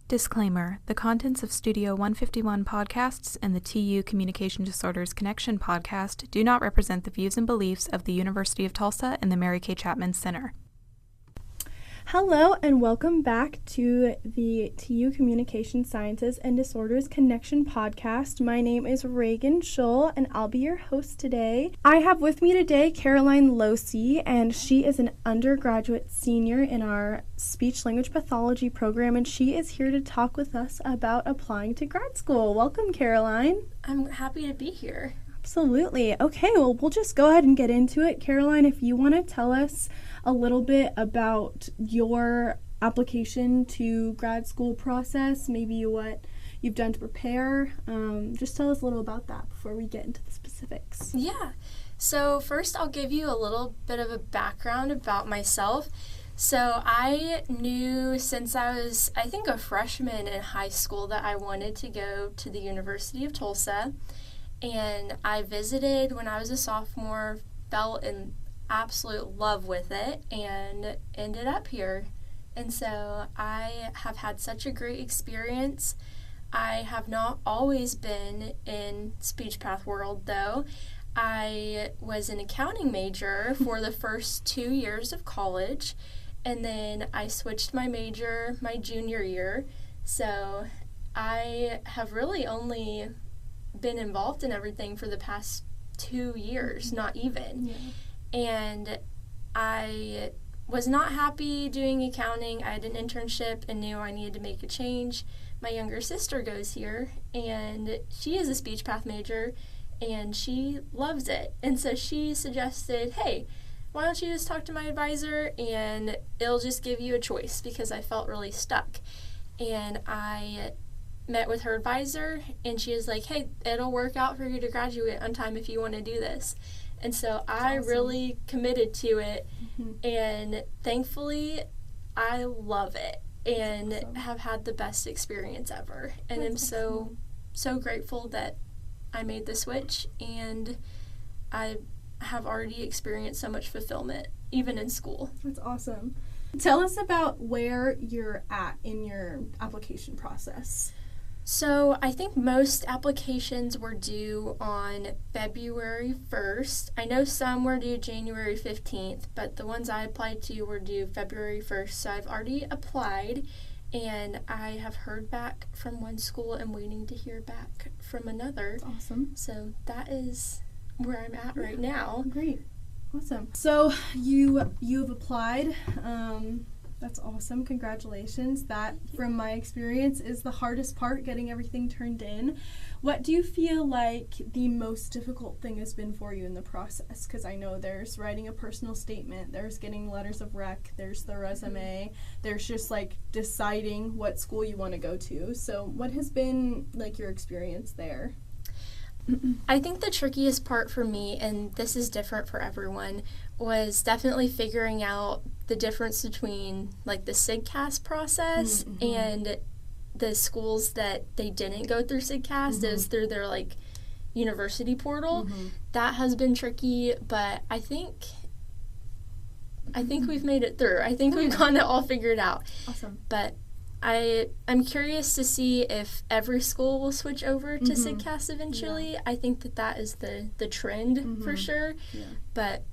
Disclaimer: the contents of Studio 151 podcasts and the TU Communication Disorders Connection podcast do not represent the views and beliefs of the University of Tulsa and the Mary Kay Chapman Center. Hello and welcome back to the TU Communication Sciences and Disorders Connection podcast. My name is Reagan Shull and I'll be your host today. I have with me today Caroline Lohse, and she is an undergraduate senior in our speech language pathology program, and she is here to talk with us about applying to grad school. Welcome, Caroline. I'm happy to be here. Absolutely. Okay, well, we'll just go ahead and get into it. Caroline, if you want to tell us a little bit about your application to grad school process, maybe what you've done to prepare. Just tell us a little about that before we get into the specifics. Yeah. So first I'll give you a little bit of a background about myself. So I knew since I was, I think, a freshman in high school that I wanted to go to the University of Tulsa. And I visited when I was a sophomore, fell in absolute love with it, and ended up here. And so I have had such a great experience. I have not always been in speech path world, though. I was an accounting major for the first 2 years of college, and then I switched my major my junior year. So I have really only been involved in everything for the past 2 years, not even. Yeah. And I was not happy doing accounting. I had an internship and knew I needed to make a change. My younger sister goes here, and she is a speech path major, and she loves it. And so she suggested, hey, why don't you just talk to my advisor, and it'll just give you a choice, because I felt really stuck. And I met with her advisor, and she was like, hey, it'll work out for you to graduate on time if you want to do this. And so I really committed to it, and thankfully I love it and have had the best experience ever. And I'm so grateful that I made the switch, and I have already experienced so much fulfillment, even in school. That's awesome. Tell us about where you're at in your application process. So I think most applications were due on February 1st. I know some were due January 15th, but the ones I applied to were due February 1st. So I've already applied, and I have heard back from one school and waiting to hear back from another. That's awesome. So that is where I'm at right now. Great. Awesome. So you've applied. That's awesome. Congratulations. That, from my experience, is the hardest part, getting everything turned in. What do you feel like the most difficult thing has been for you in the process? Because I know there's writing a personal statement, there's getting letters of rec, there's the resume, there's just like deciding what school you want to go to. So what has been like your experience there? I think the trickiest part for me, and this is different for everyone, was definitely figuring out the difference between like the SIGCAS process and the schools that they didn't go through SIGCAS. It was through their like university portal. That has been tricky, but I think we've made it through. I think we've gotten it all figured out. Awesome. But I'm curious to see if every school will switch over to SIGCAS eventually. Yeah. I think that is the trend for sure. Yeah. But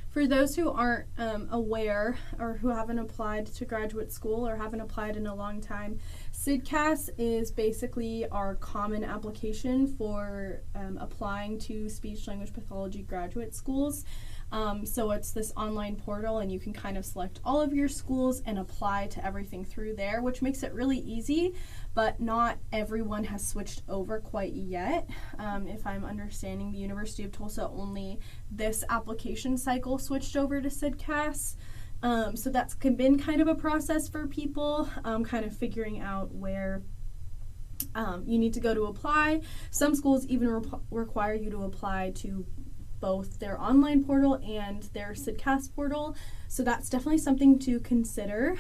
for those who aren't aware, or who haven't applied to graduate school or haven't applied in a long time, SIGCAS is basically our common application for applying to speech language pathology graduate schools. So it's this online portal, and you can kind of select all of your schools and apply to everything through there, which makes it really easy, but not everyone has switched over quite yet. If I'm understanding, the University of Tulsa only this application cycle switched over to SIGCAS. So that's been kind of a process for people, kind of figuring out where you need to go to apply. Some schools even require you to apply to both their online portal and their SIGCAS portal. So that's definitely something to consider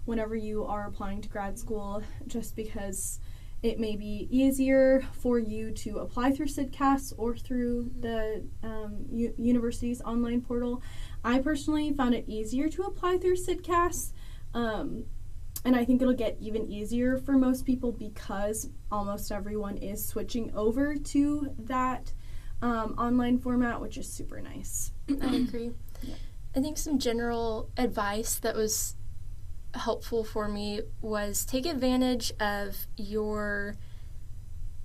whenever you are applying to grad school, just because it may be easier for you to apply through SIGCAS or through the university's online portal. I personally found it easier to apply through SIGCAS. And I think it'll get even easier for most people because almost everyone is switching over to that online format, which is super nice. I agree. Yeah. I think some general advice that was helpful for me was take advantage of your,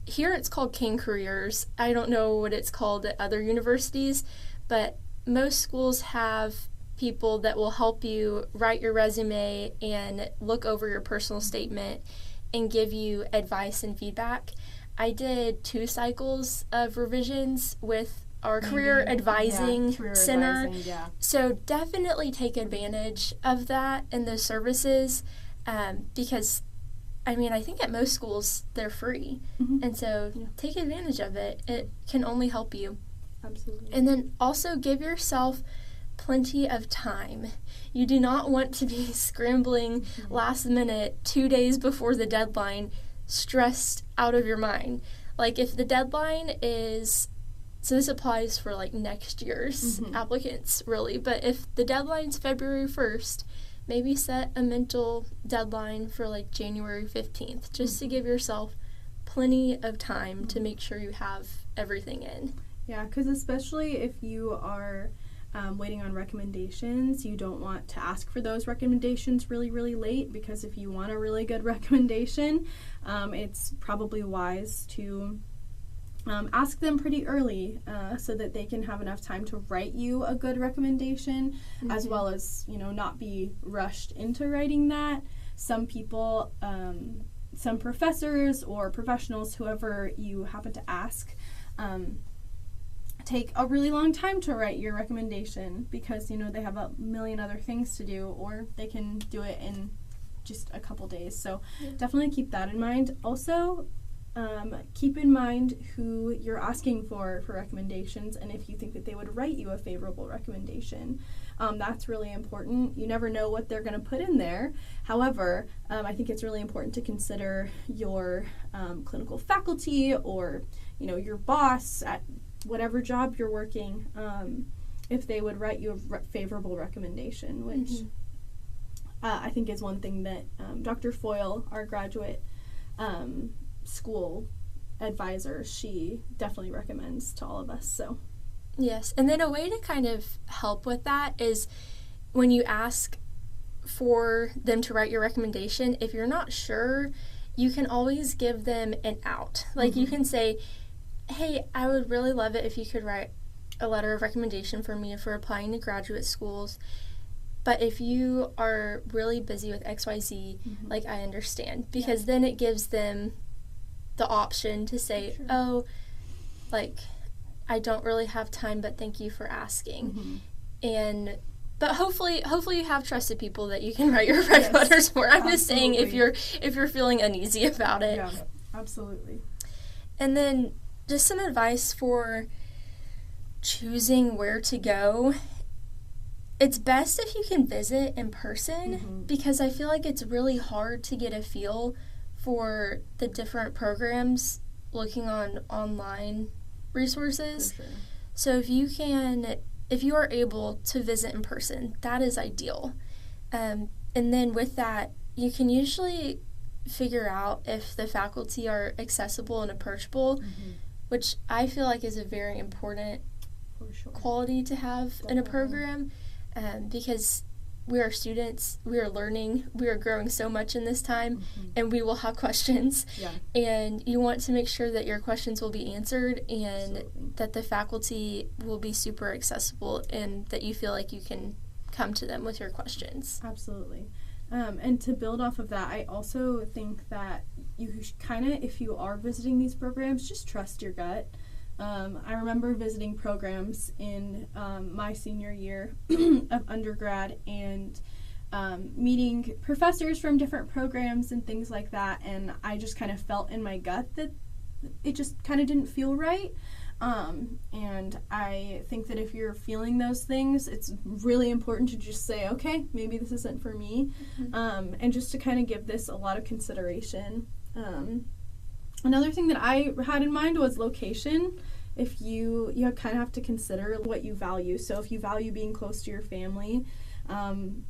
here it's called King Careers. I don't know what it's called at other universities, but most schools have people that will help you write your resume and look over your personal statement and give you advice and feedback. I did 2 cycles of revisions with our career advising center. So definitely take advantage of that and those services because, I mean, I think at most schools they're free. And so take advantage of it. It can only help you. Absolutely. And then also give yourself plenty of time. You do not want to be scrambling last minute 2 days before the deadline, stressed out of your mind. Like if the deadline is, so this applies for like next year's applicants really, but if the deadline's February 1st, maybe set a mental deadline for like January 15th just to give yourself plenty of time to make sure you have everything in. Yeah, because especially if you are waiting on recommendations, you don't want to ask for those recommendations really, really late, because if you want a really good recommendation, it's probably wise to ask them pretty early so that they can have enough time to write you a good recommendation, as well as, you know, not be rushed into writing that. Some people, some professors or professionals, whoever you happen to ask, take a really long time to write your recommendation because, you know, they have a million other things to do, or they can do it in just a couple days. So definitely keep that in mind. Also, keep in mind who you're asking for recommendations, and if you think that they would write you a favorable recommendation. That's really important. You never know what they're going to put in there. However, I think it's really important to consider your clinical faculty, or, you know, your boss at whatever job you're working, if they would write you a favorable recommendation, which I think is one thing that Dr. Foyle, our graduate school advisor, she definitely recommends to all of us. So yes, and then a way to kind of help with that is when you ask for them to write your recommendation, if you're not sure, you can always give them an out. Like you can say, hey, I would really love it if you could write a letter of recommendation for me for applying to graduate schools. But if you are really busy with XYZ, like, I understand. Because then it gives them the option to say, oh, like, I don't really have time, but thank you for asking. But hopefully you have trusted people that you can write your rec letters for. I'm just saying if you're feeling uneasy about it. Yeah, absolutely. And then just some advice for choosing where to go. It's best if you can visit in person, because I feel like it's really hard to get a feel for the different programs looking on online resources. For sure. So if you are able to visit in person, that is ideal. And then with that, you can usually figure out if the faculty are accessible and approachable, which I feel like is a very important quality to have in a program, because we are students, we are learning, we are growing so much in this time, and we will have questions, and you want to make sure that your questions will be answered and that the faculty will be super accessible and that you feel like you can come to them with your questions. Absolutely. And to build off of that, I also think that you kind of, if you are visiting these programs, just trust your gut. I remember visiting programs in my senior year of undergrad and meeting professors from different programs and things like that, and I just kind of felt in my gut that it just kind of didn't feel right. And I think that if you're feeling those things, it's really important to just say, okay, maybe this isn't for me, and just to kind of give this a lot of consideration. Another thing that I had in mind was location. If you kind of have to consider what you value. So if you value being close to your family,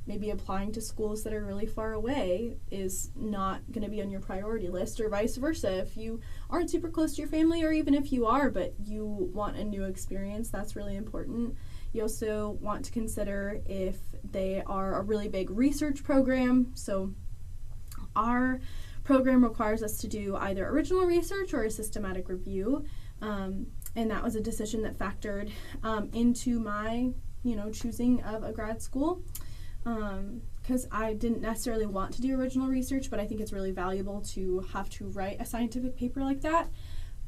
Maybe applying to schools that are really far away is not going to be on your priority list, or vice versa. If you aren't super close to your family, or even if you are but you want a new experience, that's really important. You also want to consider if they are a really big research program. So our program requires us to do either original research or a systematic review, and that was a decision that factored into my choosing of a grad school, because I didn't necessarily want to do original research, but I think it's really valuable to have to write a scientific paper like that.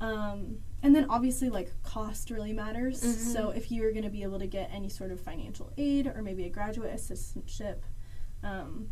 And then obviously, like, cost really matters. Mm-hmm. So if you're going to be able to get any sort of financial aid or maybe a graduate assistantship,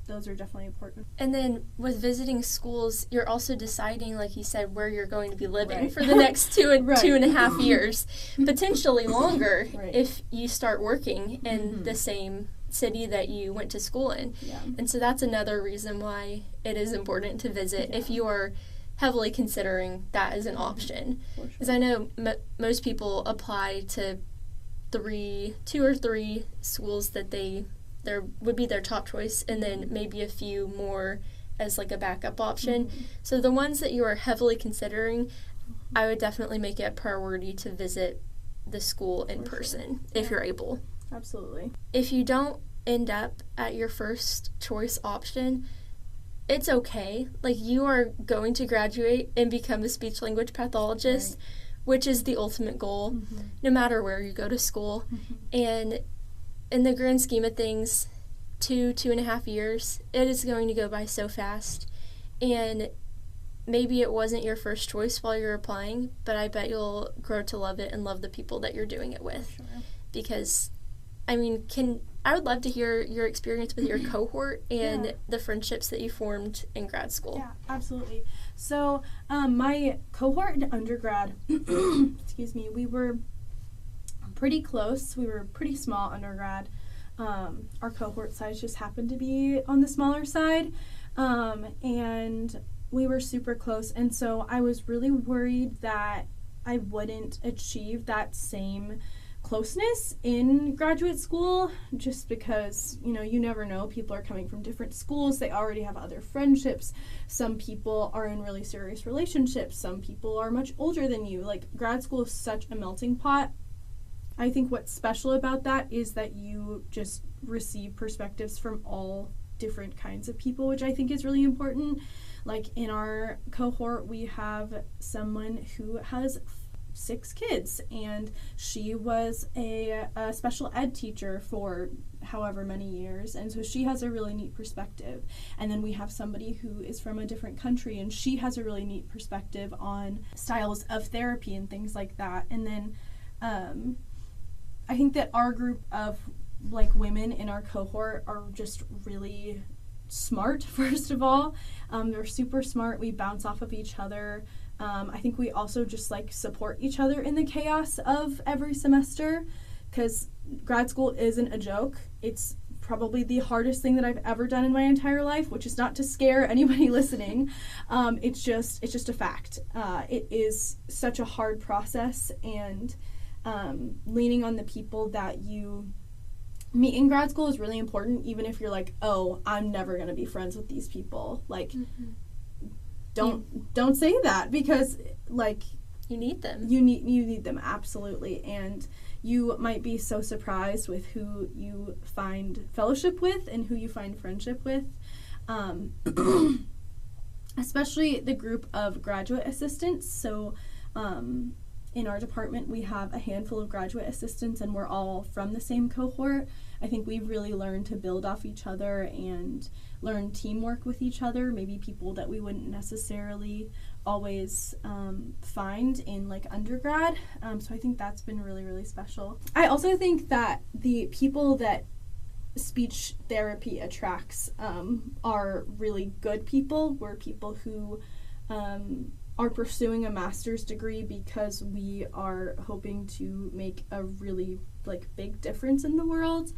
those are definitely important. And then with visiting schools, you're also deciding, like you said, where you're going to be living Right. for the next two and a half years, potentially longer Right. if you start working in Mm-hmm. the same city that you went to school in. Yeah. And so that's another reason why it is important to visit if Yeah. you are heavily considering that as an option. For sure. Because I know most people apply to two or three schools that there would be their top choice, and then maybe a few more as like a backup option. Mm-hmm. So the ones that you are heavily considering, I would definitely make it a priority to visit the school in For person sure. if Yeah. you're able. Absolutely. If you don't end up at your first choice option, it's okay. Like, you are going to graduate and become a speech language pathologist, Right. which is the ultimate goal, Mm-hmm. no matter where you go to school. Mm-hmm. And in the grand scheme of things, 2.5 years, it is going to go by so fast. And maybe it wasn't your first choice while you're applying, but I bet you'll grow to love it and love the people that you're doing it with. Sure. Because, I mean, I would love to hear your experience with your cohort and Yeah. the friendships that you formed in grad school. Yeah, absolutely. So my cohort in undergrad, excuse me, we were pretty close. We were pretty small undergrad. Our cohort size just happened to be on the smaller side, and we were super close. And so I was really worried that I wouldn't achieve that same closeness in graduate school, just because, you never know. People are coming from different schools. They already have other friendships. Some people are in really serious relationships. Some people are much older than you. Like, grad school is such a melting pot. I think what's special about that is that you just receive perspectives from all different kinds of people, which I think is really important. Like, in our cohort, we have someone who has 6 kids, and she was a special ed teacher for however many years, and so she has a really neat perspective. And then we have somebody who is from a different country, and she has a really neat perspective on styles of therapy and things like that. And then I think that our group of, like, women in our cohort are just really smart, first of all. They're super smart. We bounce off of each other. I think we also just, like, support each other in the chaos of every semester, because grad school isn't a joke. It's probably the hardest thing that I've ever done in my entire life, which is not to scare anybody listening. It's just a fact. It is such a hard process, and leaning on the people that you meet in grad school is really important, even if you're like, oh, I'm never going to be friends with these people. Like, don't say that, because, like, You need them. you need them, absolutely. And you might be so surprised with who you find fellowship with and who you find friendship with. Especially the group of graduate assistants. So in our department, we have a handful of graduate assistants, and we're all from the same cohort. I think we've really learned to build off each other and learn teamwork with each other, maybe people that we wouldn't necessarily always find in, like, undergrad. So I think that's been really, really special. I also think that the people that speech therapy attracts are really good people. We're people who are pursuing a master's degree because we are hoping to make a really, like, big difference in the world.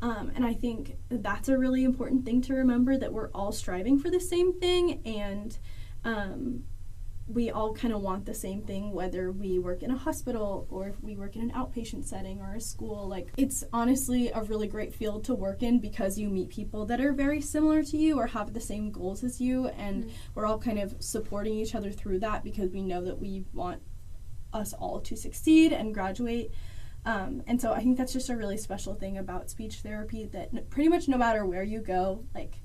And I think that's a really important thing to remember, that we're all striving for the same thing. And we all kind of want the same thing, whether we work in a hospital or if we work in an outpatient setting or a school. Like, it's honestly a really great field to work in because you meet people that are very similar to you or have the same goals as you, and we're all kind of supporting each other through that because we know that we want us all to succeed and graduate. And so I think that's just a really special thing about speech therapy, that pretty much no matter where you go, like,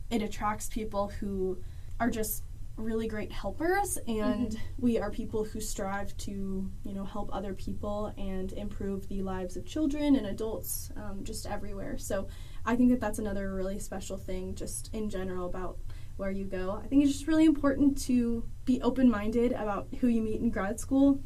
it attracts people who are just really great helpers, and we are people who strive to, help other people and improve the lives of children and adults, just everywhere. So I think that that's another really special thing just in general about where you go. I think it's just really important to be open-minded about who you meet in grad school.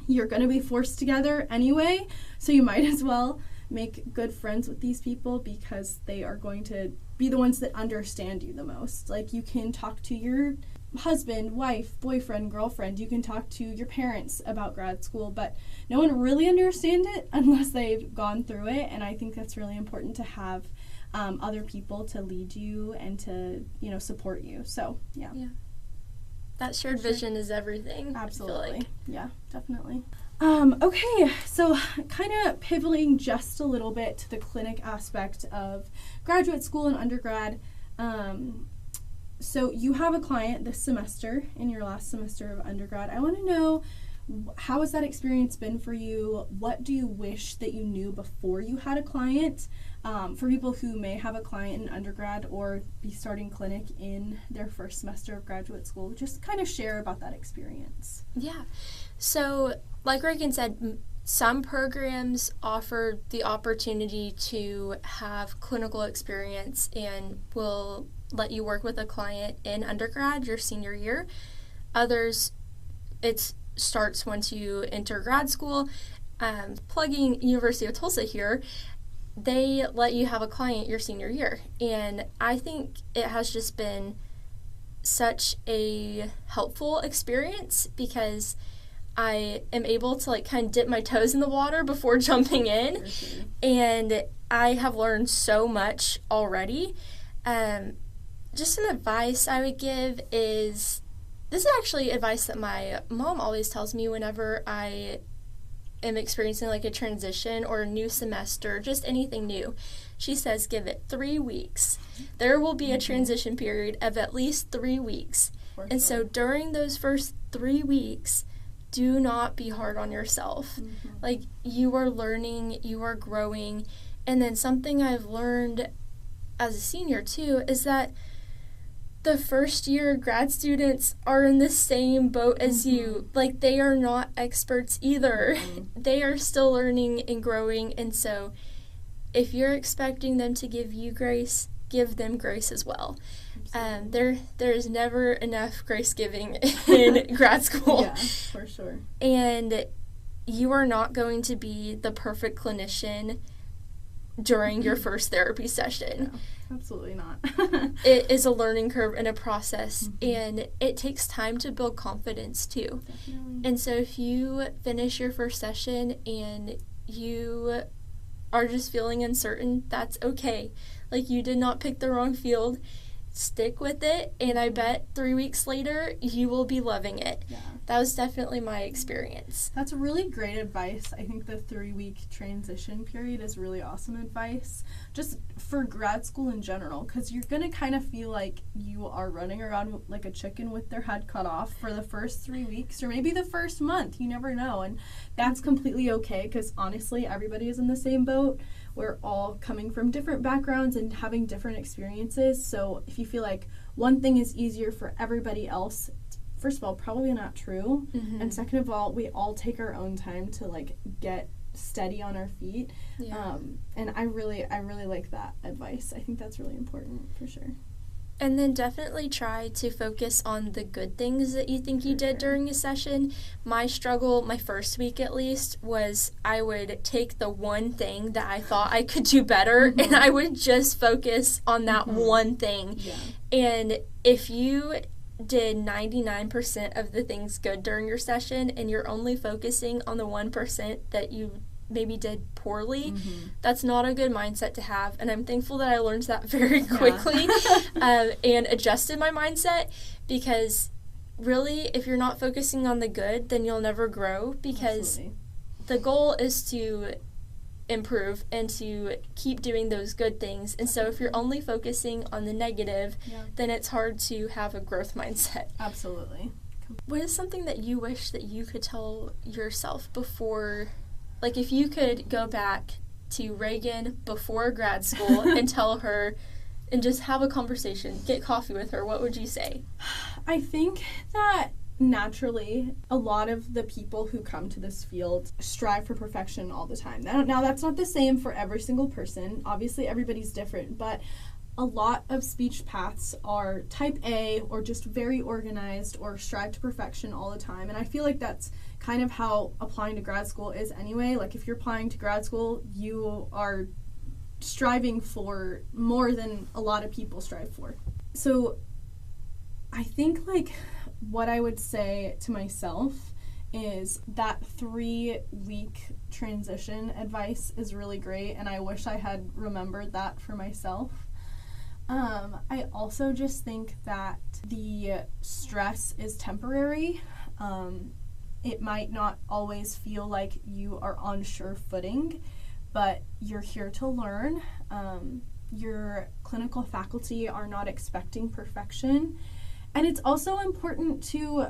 You're going to be forced together anyway, so you might as well make good friends with these people because they are going to be the ones that understand you the most. Like, you can talk to your husband, wife, boyfriend, girlfriend, you can talk to your parents about grad school, but no one really understands it unless they've gone through it, and I think that's really important to have other people to lead you and to, support you. So, yeah. That shared vision is everything. Absolutely. I feel like. Yeah, definitely. Okay, so kind of pivoting just a little bit to the clinic aspect of graduate school and undergrad. So you have a client this semester, in your last semester of undergrad. I want to know, how has that experience been for you? What do you wish that you knew before you had a client? For people who may have a client in undergrad or be starting clinic in their first semester of graduate school, just kind of share about that experience. Yeah. So, like Reagan said, some programs offer the opportunity to have clinical experience and will let you work with a client in undergrad your senior year. Others, it starts once you enter grad school. Plugging University of Tulsa here, they let you have a client your senior year. And I think it has just been such a helpful experience because I am able to kind of dip my toes in the water before jumping in. And I have learned so much already. Just some advice I would give is, this is actually advice that my mom always tells me whenever I am experiencing a transition or a new semester, just anything new. She says, give it 3 weeks. There will be a transition period of at least 3 weeks. And so during those first 3 weeks, do not be hard on yourself. You are learning, you are growing. And then something I've learned as a senior too is that the first year grad students are in the same boat as you. They are not experts either. They are still learning and growing. And so if you're expecting them to give you grace, give them grace as well. There is never enough grace giving in grad school. Yeah, for sure. And you are not going to be the perfect clinician during your first therapy session. No, absolutely not. It is a learning curve and a process, and it takes time to build confidence too. Definitely. And so if you finish your first session and you are just feeling uncertain, that's okay. You did not pick the wrong field. Stick with it, and I bet 3 weeks later you will be loving it. Yeah. That was definitely my experience. That's really great advice. I think the 3-week transition period is really awesome advice, just for grad school in general, because you're going to kind of feel like you are running around like a chicken with their head cut off for the first 3 weeks, or maybe the first month. You never know, and that's completely okay, because honestly, everybody is in the same boat. We're all coming from different backgrounds and having different experiences, so if you feel like one thing is easier for everybody else, first of all, probably not true, and second of all, we all take our own time to get steady on our feet. And I really like that advice. I think that's really important for sure. And then definitely try to focus on the good things that you think you did during a session. My struggle, my first week at least, was I would take the one thing that I thought I could do better, and I would just focus on that one thing. And if you did 99% of the things good during your session and you're only focusing on the 1% that you maybe did poorly, that's not a good mindset to have. And I'm thankful that I learned that very quickly and adjusted my mindset, because really, if you're not focusing on the good, then you'll never grow, because Absolutely. the goal is to improve and to keep doing those good things. And so if you're only focusing on the negative, then it's hard to have a growth mindset. Absolutely. What is something that you wish that you could tell yourself before, like if you could go back to Reagan before grad school and tell her and just have a conversation, get coffee with her, what would you say? I think that naturally, a lot of the people who come to this field strive for perfection all the time. Now, that's not the same for every single person. Obviously, everybody's different, but a lot of speech paths are type A or just very organized or strive to perfection all the time. And I feel like that's kind of how applying to grad school is anyway. Like, if you're applying to grad school, you are striving for more than a lot of people strive for. So I think, like, what I would say to myself is that 3-week transition advice is really great, and I wish I had remembered that for myself. I also just think that the stress is temporary. It might not always feel like you are on sure footing, but you're here to learn. Your clinical faculty are not expecting perfection. And it's also important to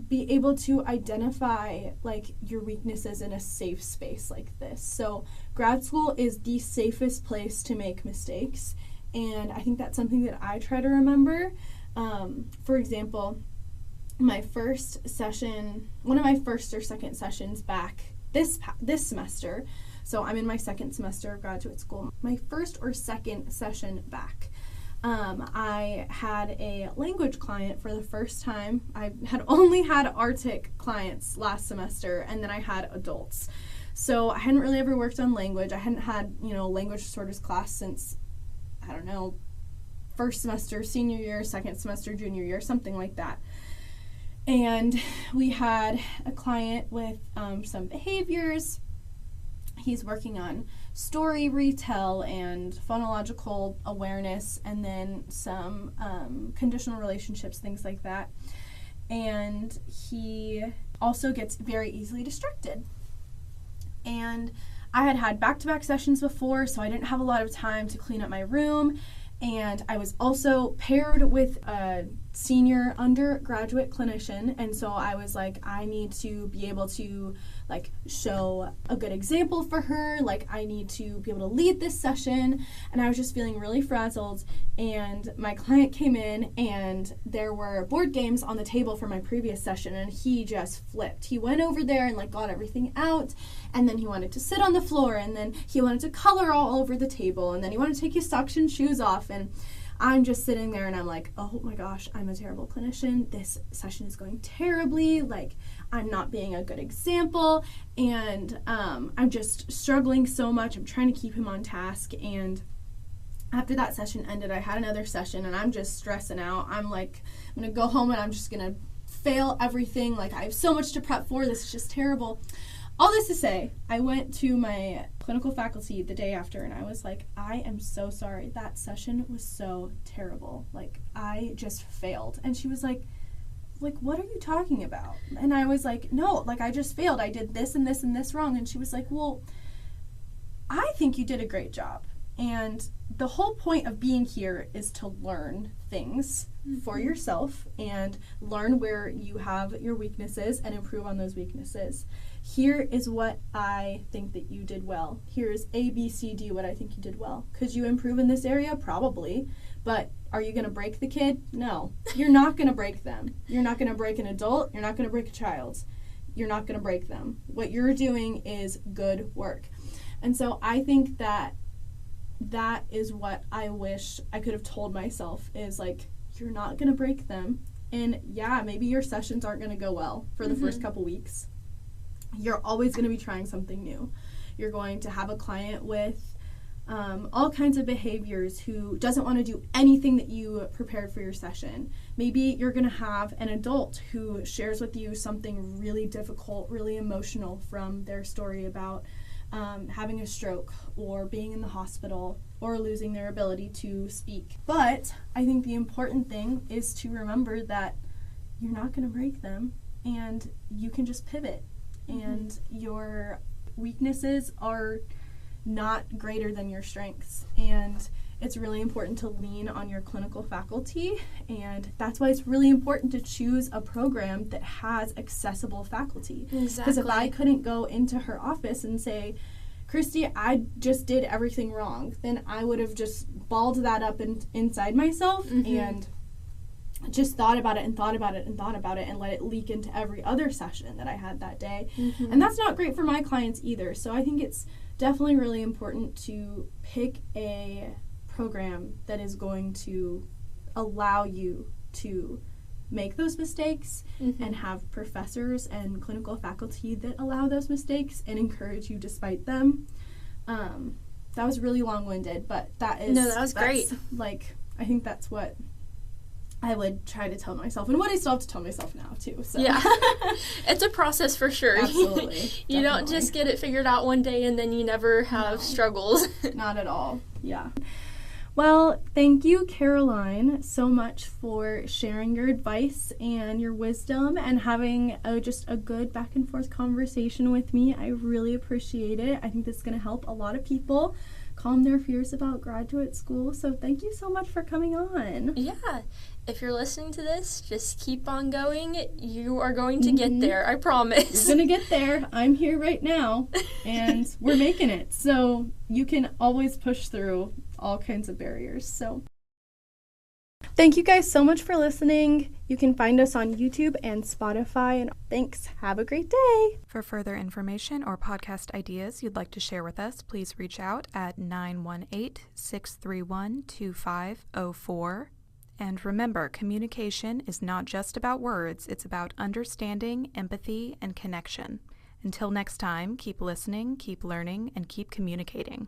be able to identify like your weaknesses in a safe space like this. So grad school is the safest place to make mistakes. And I think that's something that I try to remember. For example, my first session, one of my first or second sessions back this semester, so I'm in my second semester of graduate school, my first or second session back, I had a language client for the first time. I had only had Arctic clients last semester, and then I had adults. So I hadn't really ever worked on language. I hadn't had, language disorders class since, I don't know, first semester, senior year, second semester, junior year, something like that. And we had a client with some behaviors. He's working on story retell and phonological awareness, and then some conditional relationships, things like that. And he also gets very easily distracted. And I had back-to-back sessions before, so I didn't have a lot of time to clean up my room. And I was also paired with a senior undergraduate clinician, and so I was like, I need to be able to show a good example for her, I need to be able to lead this session. And I was just feeling really frazzled, and my client came in and there were board games on the table from my previous session, and he just flipped. He went over there and got everything out, and then he wanted to sit on the floor, and then he wanted to color all over the table, and then he wanted to take his socks and shoes off. And I'm just sitting there and I'm like, oh my gosh, I'm a terrible clinician. This session is going terribly. I'm not being a good example. And I'm just struggling so much. I'm trying to keep him on task. And after that session ended, I had another session, and I'm just stressing out. I'm like, I'm going to go home and I'm just going to fail everything. I have so much to prep for. This is just terrible. All this to say, I went to my clinical faculty the day after, and I was like, I am so sorry. That session was so terrible. I just failed. And she was like, what are you talking about? And I was like, no, I just failed. I did this and this and this wrong. And she was like, well, I think you did a great job. And the whole point of being here is to learn things for yourself and learn where you have your weaknesses and improve on those weaknesses. Here is what I think that you did well. Here's A, B, C, D, what I think you did well. Could you improve in this area? Probably. But are you going to break the kid? No. You're not going to break them. You're not going to break an adult. You're not going to break a child. You're not going to break them. What you're doing is good work. And so I think that is what I wish I could have told myself is you're not going to break them. And yeah, maybe your sessions aren't going to go well for the first couple weeks. You're always going to be trying something new. You're going to have a client with all kinds of behaviors who doesn't want to do anything that you prepared for your session. Maybe you're going to have an adult who shares with you something really difficult, really emotional from their story about having a stroke or being in the hospital or losing their ability to speak. But I think the important thing is to remember that you're not going to break them, and you can just pivot. And your weaknesses are not greater than your strengths. And it's really important to lean on your clinical faculty, and that's why it's really important to choose a program that has accessible faculty. Because if I couldn't go into her office and say, Christy, I just did everything wrong, then I would have just balled that up inside myself and just thought about it and thought about it and thought about it and let it leak into every other session that I had that day. And that's not great for my clients either. So I think it's definitely really important to pick a program that is going to allow you to make those mistakes and have professors and clinical faculty that allow those mistakes and encourage you despite them. That was really long-winded, but that was great. Like, I think that's what I would try to tell myself, and what I still have to tell myself now too. So. Yeah, it's a process for sure. Absolutely. You don't just get it figured out one day and then you never have struggles. Not at all. Yeah. Well, thank you, Caroline, so much for sharing your advice and your wisdom and having just a good back and forth conversation with me. I really appreciate it. I think this is going to help a lot of people calm their fears about graduate school. So thank you so much for coming on. Yeah. If you're listening to this, just keep on going. You are going to get there, I promise. You're going to get there. I'm here right now, and we're making it. So you can always push through all kinds of barriers. So thank you guys so much for listening. You can find us on YouTube and Spotify. And thanks. Have a great day. For further information or podcast ideas you'd like to share with us, please reach out at 918-631-2504. And remember, communication is not just about words, it's about understanding, empathy, and connection. Until next time, keep listening, keep learning, and keep communicating.